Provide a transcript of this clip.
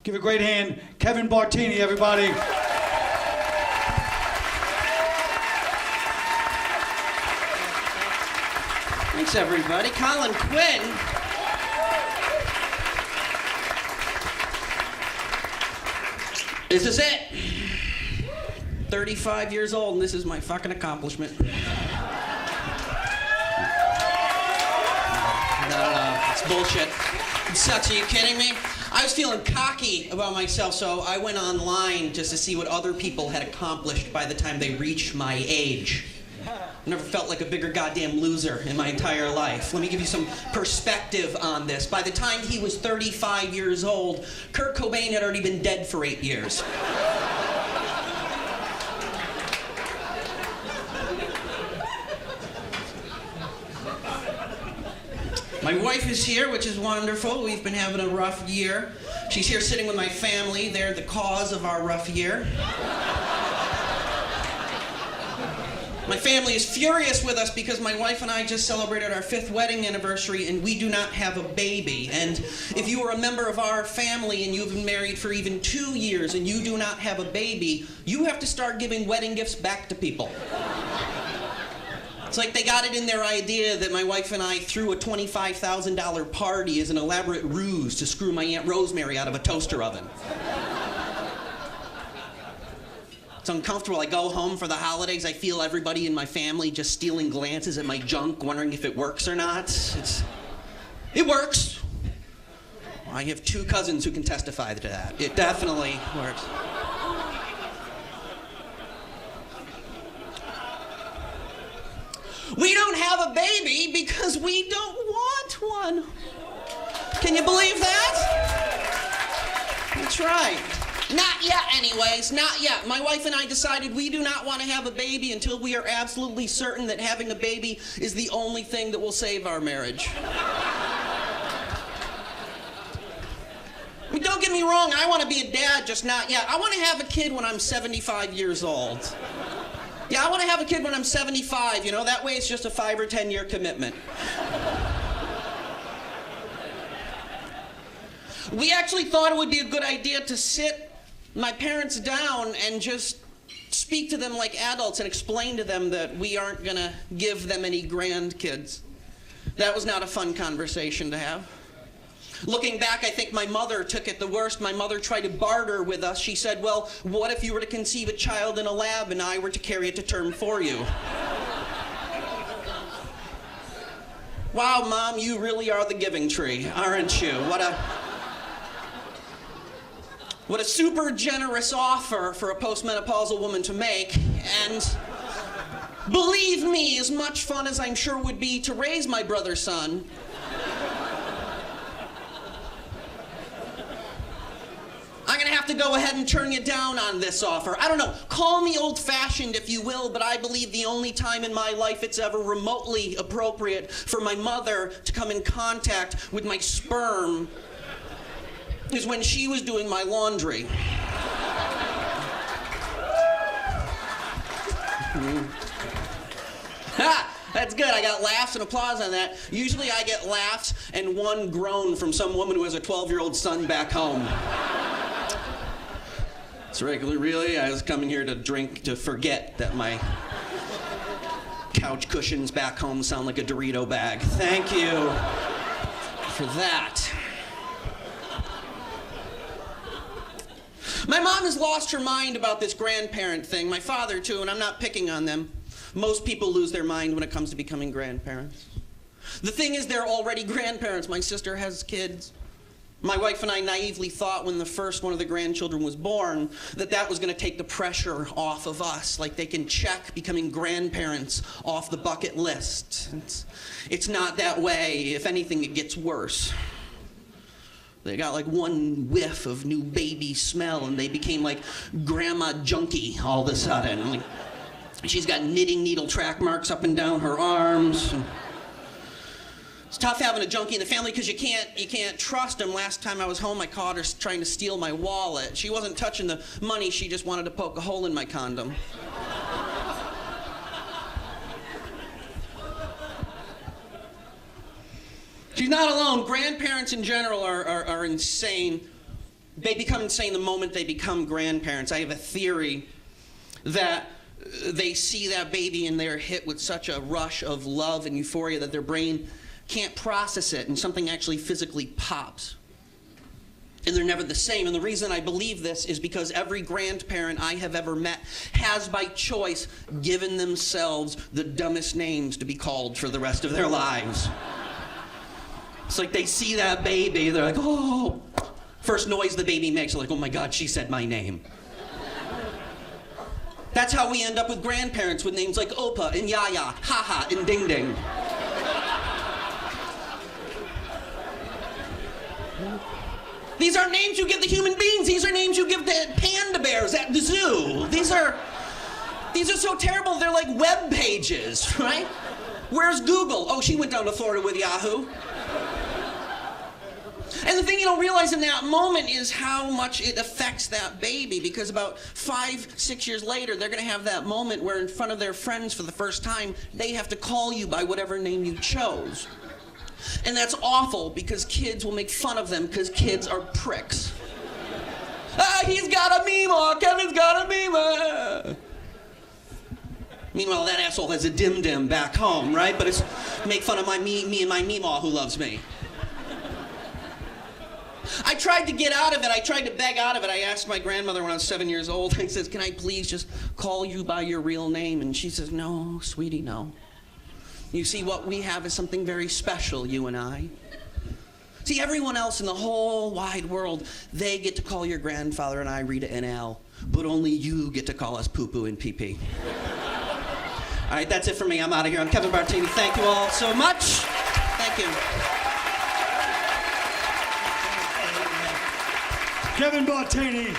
Give a great hand, Kevin Bartini, everybody. Thanks, everybody. Colin, Quinn. This is it. 35 years old, and this is my fucking accomplishment. No, it's bullshit. It sucks. Are you kidding me? I was feeling cocky about myself, so I went online just to see what other people had accomplished by the time they reached my age. I never felt like a bigger goddamn loser in my entire life. Let me give you some perspective on this. By the time he was 35 years old, Kurt Cobain had already been dead for 8 years. My wife is here, which is wonderful. We've been having a rough year. She's here sitting with my family. They're the cause of our rough year. My family is furious with us because my wife and I just celebrated our 5th wedding anniversary and we do not have a baby. And if you are a member of our family and you've been married for even 2 years and you do not have a baby, you have to start giving wedding gifts back to people. It's like they got it in their idea that my wife and I threw a $25,000 party as an elaborate ruse to screw my Aunt Rosemary out of a toaster oven. It's uncomfortable. I go home for the holidays, I feel everybody in my family just stealing glances at my junk, wondering if it works or not. It works. I have 2 cousins who can testify to that. It definitely works. We don't have a baby because we don't want one. Can you believe that? That's right. Not yet, anyways. Not yet. My wife and I decided we do not want to have a baby until we are absolutely certain that having a baby is the only thing that will save our marriage. I mean, don't get me wrong, I want to be a dad, just not yet. I want to have a kid when I'm 75 years old. Yeah, I want to have a kid when I'm 75, you know, that way it's just a 5 or 10 year commitment. We actually thought it would be a good idea to sit my parents down and just speak to them like adults and explain to them that we aren't gonna give them any grandkids. That was not a fun conversation to have. Looking back, I think my mother took it the worst. My mother tried to barter with us. She said, well, what if you were to conceive a child in a lab and I were to carry it to term for you? Wow, Mom, you really are the giving tree, aren't you? What a super generous offer for a postmenopausal woman to make. And believe me, as much fun as I'm sure would be to raise my brother's son, I'm gonna have to go ahead and turn you down on this offer. I don't know, call me old-fashioned if you will, but I believe the only time in my life it's ever remotely appropriate for my mother to come in contact with my sperm is when she was doing my laundry. Ha! That's good. I got laughs and applause on that. Usually I get laughs and one groan from some woman who has a 12-year-old son back home. It's regular, really? I was coming here to drink to forget that my couch cushions back home sound like a Dorito bag. Thank you for that. My mom has lost her mind about this grandparent thing. My father, too, and I'm not picking on them. Most people lose their mind when it comes to becoming grandparents. The thing is, they're already grandparents. My sister has kids. My wife and I naively thought when the first one of the grandchildren was born that that was going to take the pressure off of us, like they can check becoming grandparents off the bucket list. It's not that way. If anything, it gets worse. They got like one whiff of new baby smell and they became like grandma junkie all of a sudden. Like, she's got knitting needle track marks up and down her arms. It's tough having a junkie in the family because you can't trust him. Last time I was home, I caught her trying to steal my wallet. She wasn't touching the money, she just wanted to poke a hole in my condom. She's not alone. Grandparents in general are insane. They become insane the moment they become grandparents. I have a theory that they see that baby and they're hit with such a rush of love and euphoria that their brain can't process it and something actually physically pops. And they're never the same. And the reason I believe this is because every grandparent I have ever met has by choice given themselves the dumbest names to be called for the rest of their lives. It's like they see that baby, they're like, oh. First noise the baby makes, they're like, oh my God, she said my name. That's how we end up with grandparents with names like Opa and Yaya, Haha and Ding Ding. These aren't names you give the human beings. These are names you give the panda bears at the zoo. These are so terrible, they're like web pages, right? Where's Google? Oh, she went down to Florida with Yahoo. And the thing you don't realize in that moment is how much it affects that baby, because about 5-6 years later, they're going to have that moment where in front of their friends for the first time, they have to call you by whatever name you chose. And that's awful because kids will make fun of them because kids are pricks. Ah, he's got a Mima, Kevin's got a Mima. Meanwhile, that asshole has a dim-dim back home, right? But it's make fun of me and my Mima who loves me. I tried to get out of it. I tried to beg out of it. I asked my grandmother when I was 7 years old. I said, can I please just call you by your real name? And she says, no, sweetie, no. You see, what we have is something very special, you and I. See, everyone else in the whole wide world, they get to call your grandfather and I Rita and Al, but only you get to call us Poo-Poo and Pee-Pee. All right, that's it for me. I'm out of here. I'm Kevin Bartini. Thank you all so much. Thank you. Kevin Bartini.